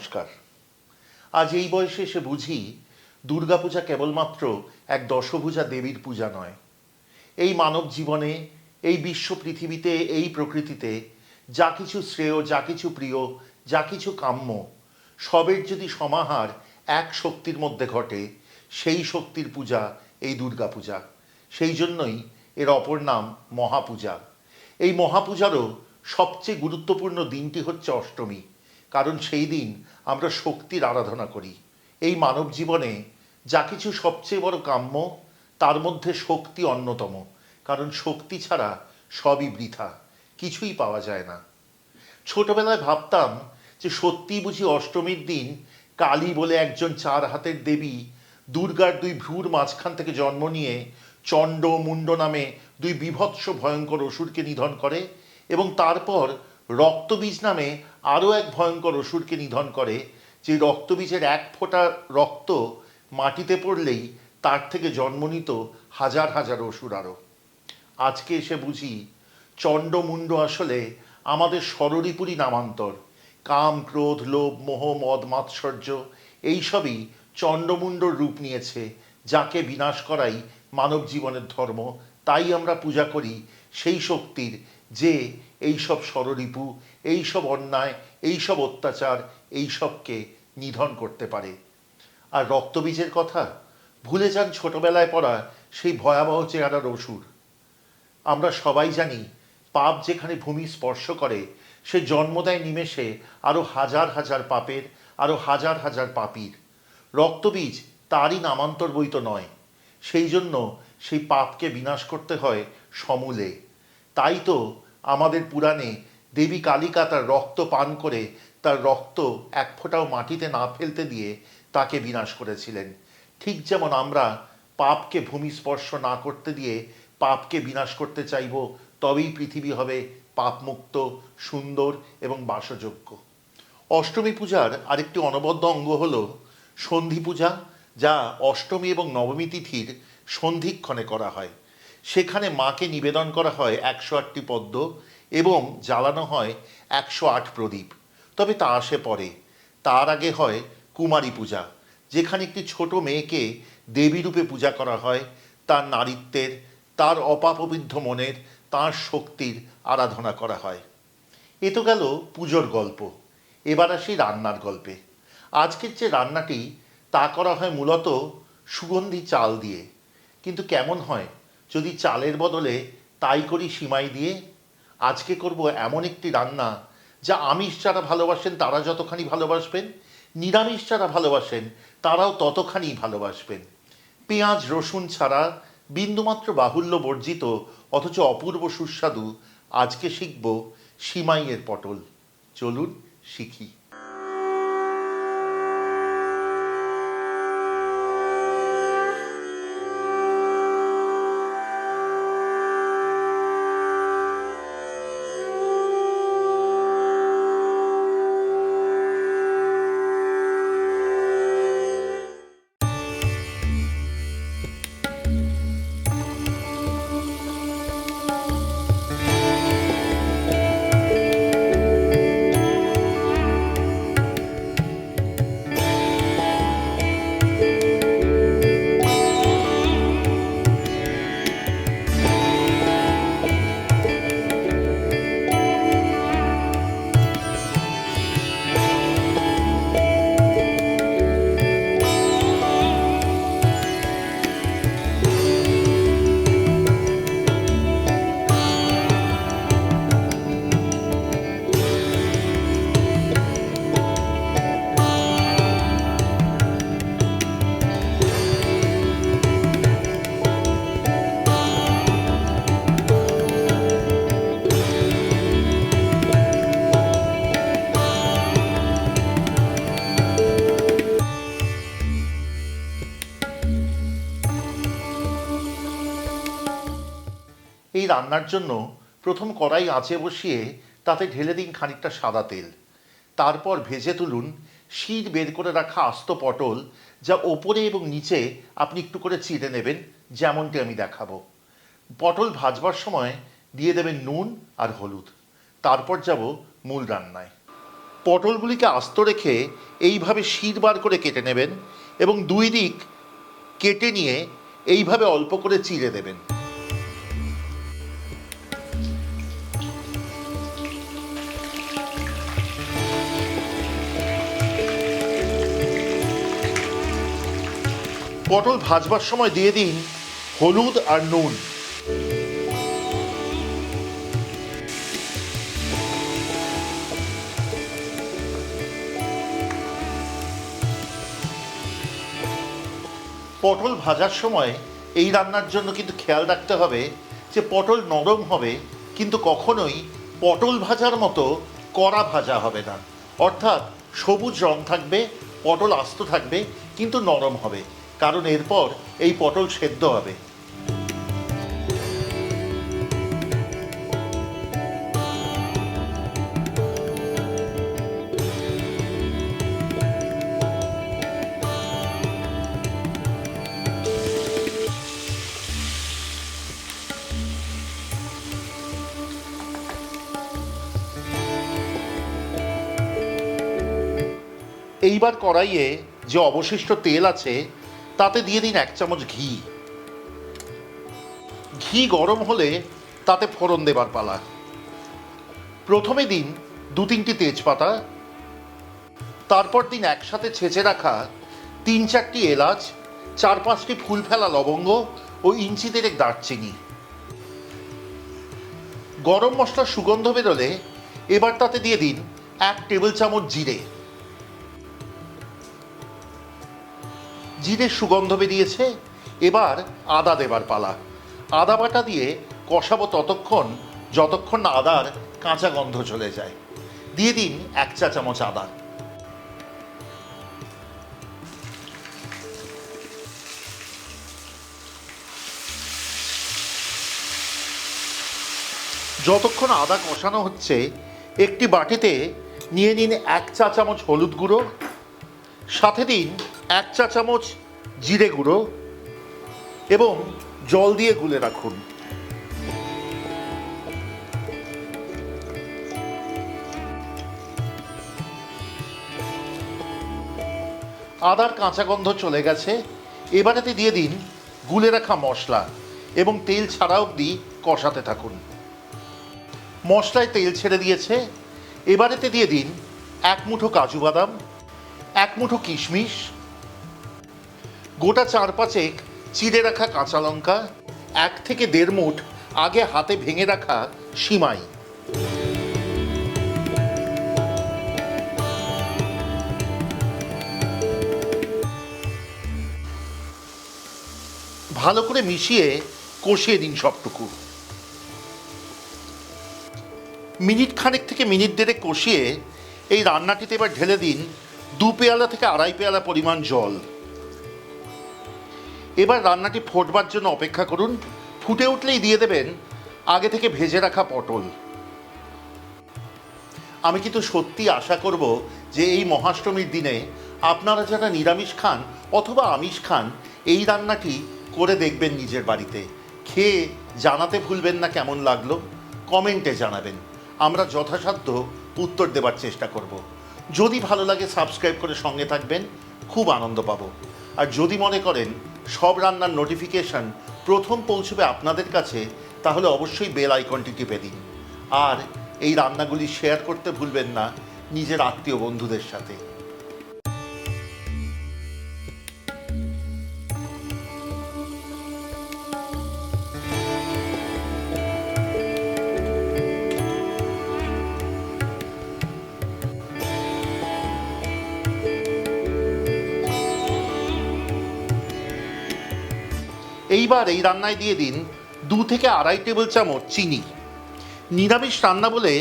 নমস্কার। আজ এই বয়সে এসে বুঝি দুর্গাপূজা কেবলমাত্র এক দশভুজা দেবীর পূজা নয়। এই মানব জীবনে, এই বিশ্ব পৃথিবীতে, এই প্রকৃতিতে যা কিছু শ্রেয়, যা কিছু প্রিয়, যা কিছু কাম্য, সবের যদি সমাহার এক শক্তির মধ্যে ঘটে, সেই শক্তির পূজা এই দুর্গাপূজা। সেই জন্যই এর অপর নাম মহাপূজা। এই মহাপূজারও সবচেয়ে গুরুত্বপূর্ণ দিনটি হচ্ছে অষ্টমী, কারণ সেই দিন আমরা শক্তির আরাধনা করি। এই মানব জীবনে যা কিছু সবচেয়ে বড় কাম্য, তার মধ্যে শক্তি অন্যতম, কারণ শক্তি ছাড়া সবই বৃথা, কিছুই পাওয়া যায় না। ছোটবেলায় ভাবতাম যে সত্যিই বুঝি অষ্টমীর দিন কালী বলে একজন চার হাতের দেবী দুর্গার দুই ভ্রুর মাঝখান থেকে জন্ম নিয়ে চণ্ড মুণ্ড নামে দুই বীভৎস ভয়ঙ্কর অসুরকে নিধন করে এবং তারপর রক্তবীজ নামে আরও এক ভয়ঙ্কর অসুরকে নিধন করে, যে রক্তবীজের এক ফোঁটা রক্ত মাটিতে পড়লেই তার থেকে জন্ম নিত হাজার হাজার অসুর আরও। আজকে এসে বুঝি চণ্ড মুণ্ড আসলে আমাদের ষড়রিপুরই নামান্তর। কাম, ক্রোধ, লোভ, মোহ, মদ, মাৎসর্য এইসবই চণ্ডমুণ্ডর রূপ নিয়েছে, যাকে বিনাশ করাই মানব জীবনের ধর্ম। তাই আমরা পূজা করি সেই শক্তির, যে এইসব ষড়রিপু, এইসব অন্যায়, এইসব অত্যাচার, এইসবকে নিধন করতে পারে। আর রক্তবীজের কথা ভুলে যান ছোটবেলায় পড়া সেই ভয়াবহ চেহারার অসুর। আমরা সবাই জানি পাপ যেখানে ভূমি স্পর্শ করে, সে জন্ম দেয় নিমেষে আরও হাজার হাজার পাপের, আরও হাজার হাজার পাপীর। রক্তবীজ তারই নামান্তর বই তো নয়। সেই জন্য সেই পাপকে বিনাশ করতে হয় সমূলে। তাই তো আমাদের পুরাণে দেবী কালিকা তার রক্ত পান করে তার রক্ত এক ফোঁটাও মাটিতে না ফেলতে দিয়ে তাকে বিনাশ করেছিলেন। ঠিক যেমন আমরা পাপকে ভূমি স্পর্শ না করতে দিয়ে পাপকে বিনাশ করতে চাইব, তবেই পৃথিবী হবে পাপমুক্ত, সুন্দর এবং বাসযোগ্য। অষ্টমী পূজার আরেকটি অনবদ্য অঙ্গ হল সন্ধি পূজা, যা অষ্টমী এবং নবমী তিথির সন্ধিক্ষণে করা হয়। সেখানে মাকে নিবেদন করা হয় 108টি পদ্ম এবং জ্বালানো হয় 108 প্রদীপ। তবে তা আসে পরে। তার আগে হয় কুমারী পূজা, যেখানে একটি ছোট মেয়েকে দেবীরূপে পূজা করা হয়, তার নারীত্বের, তার অপাপবিদ্ধ মনের, তার শক্তির আরাধনা করা হয়। এ তো গেল পুজোর গল্প। এবার আসি রান্নার গল্পে। আজকের যে রান্নাটি, তা করা হয় মূলত সুগন্ধি চাল দিয়ে। কিন্তু কেমন হয় যদি চালের বদলে তাই করি সিমাই দিয়ে? আজকে করব এমন একটি রান্না যা আমিষ যারা ভালোবাসেন তারা যতখানি ভালোবাসবেন, নিরামিষ যারা ভালোবাসেন তারাও ততখানি ভালোবাসবেন। পেঁয়াজ রসুন ছাড়া, বিন্দুমাত্র বাহুল্য বর্জিত, অথচ অপূর্ব সুস্বাদু আজকে শিখব সিমাইয়ের পটল। চলুন শিখি। এই রান্নার জন্য প্রথম কড়াই আঁচে বসিয়ে তাতে ঢেলে দিন খানিকটা সাদা তেল। তারপর ভেজে তুলুন শির বের করে রাখা আস্ত পটল, যা ওপরে এবং নিচে আপনি একটু করে চিড়ে নেবেন, যেমনটি আমি দেখাবো। পটল ভাজবার সময় দিয়ে দেবেন নুন আর হলুদ। তারপর যাব মূল রান্নায়। পটলগুলিকে আস্ত রেখে এইভাবে শির বার করে কেটে নেবেন এবং দুই দিক কেটে নিয়ে এইভাবে অল্প করে চিড়ে দেবেন। পটল ভাজবার সময় দিয়ে দিন হলুদ আর নুন। পটল ভাজার সময় এই রান্নার জন্য কিন্তু খেয়াল রাখতে হবে যে পটল নরম হবে, কিন্তু কখনোই পটল ভাজার মতো কড়া ভাজা হবে না। অর্থাৎ সবুজ রং থাকবে, পটল আস্ত থাকবে, কিন্তু নরম হবে, কারণ এরপর এই পটল সেদ্ধ হবে। এইবার কড়াইয়ে যে অবশিষ্ট তেল আছে তাতে দিয়ে দিন 1 চামচ ঘি। ঘি গরম হলে তাতে ফোড়ন দেবার পালা। প্রথমে দিন 2-3টি তেজপাতা, তারপর দিন একসাথে ছেঁচে রাখা 3-4টি এলাচ, 4-5টি ফুল ফেলা লবঙ্গ ও ইঞ্চি দেড়েক দারচিনি। গরম মশলার সুগন্ধ বেরোলে এবার তাতে দিয়ে দিন 1 টেবিল চামচ জিরে। জিরের সুগন্ধ বেরিয়েছে, এবার আদা দেবার পালা। আদা বাটা দিয়ে কষাবো ততক্ষণ যতক্ষণ না আদার কাঁচা গন্ধ চলে যায়। দিয়ে দিন 1 চা চামচ আদা। যতক্ষণ আদা কষানো হচ্ছে একটি বাটিতে নিয়ে নিন 1 চা চামচ হলুদ গুঁড়ো, সাথে দিন 1 চা চামচ জিরে গুঁড়ো এবং জল দিয়ে গুলে রাখুন। আদার কাঁচা গন্ধ চলে গেছে, এবারেতে দিয়ে দিন গুলে রাখা মশলা এবং তেল ছাড়া অবধি কষাতে থাকুন। মশলায় তেল ছেড়ে দিয়েছে, এবারেতে দিয়ে দিন 1 মুঠো কাজু বাদাম, 1 মুঠো কিশমিশ, গোটা 4-5 চিড়ে রাখা কাঁচা লঙ্কা, 1 থেকে 1.5 মুঠ আগে হাতে ভেঙে রাখা সিমাই। ভালো করে মিশিয়ে কষিয়ে দিন সবটুকু। মিনিট খানেক থেকে মিনিট 1.5 কষিয়ে এই রান্নাটিতে এবার ঢেলে দিন 2 পেয়ালা থেকে 2.5 পেয়ালা পরিমাণ জল। এবার রান্নাটি ফোটবার জন্য অপেক্ষা করুন। ফুটে উঠলেই দিয়ে দেবেন আগে থেকে ভেজে রাখা পটল। আমি কিন্তু সত্যি আশা করব যে এই মহাষ্টমীর দিনে আপনারা যারা নিরামিষ খান অথবা আমিষ খান, এই রান্নাটি করে দেখবেন নিজের বাড়িতে, খেয়ে জানাতে ভুলবেন না কেমন লাগলো। কমেন্টে জানাবেন, আমরা যথাসাধ্য উত্তর দেবার চেষ্টা করব। যদি ভালো লাগে সাবস্ক্রাইব করে সঙ্গে থাকবেন, খুব আনন্দ পাবো। আর যদি মনে করেন সব রান্নার নোটিফিকেশান প্রথম পৌঁছবে আপনাদের কাছে, তাহলে অবশ্যই বেল আইকনটি টিপে দিন। আর এই রান্নাগুলি শেয়ার করতে ভুলবেন না নিজের আত্মীয় বন্ধুদের সাথে। এইবার এই রান্নায় দিয়ে দিন 2 থেকে 2.5 টেবিল চামচ চিনি। নিরামিষ রান্না বলে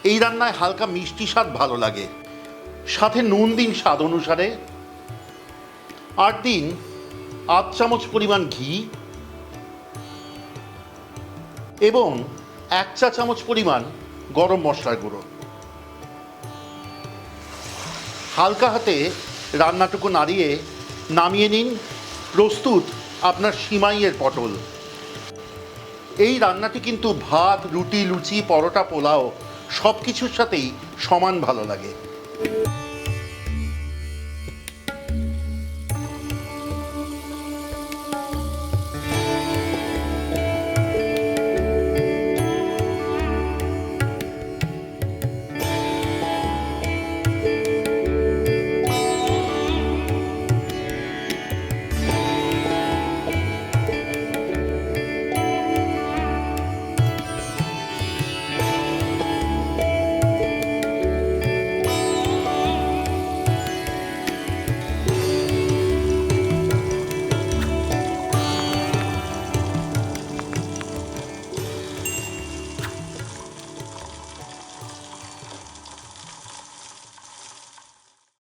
এই রান্নায় হালকা মিষ্টি স্বাদ ভালো লাগে। সাথে নুন দিন স্বাদ অনুসারে। আর দিন 1/2 চামচ পরিমাণ ঘি এবং 1 চা চামচ পরিমাণ গরম মশলার গুঁড়ো। হালকা হাতে রান্নাটুকু নাড়িয়ে নামিয়ে নিন। প্রস্তুত আপনার সিমাইয়ের পটল। এই রান্নাটি কিন্তু ভাত, রুটি, লুচি, পরোটা, পোলাও সব কিছুর সাথেই সমান ভালো লাগে।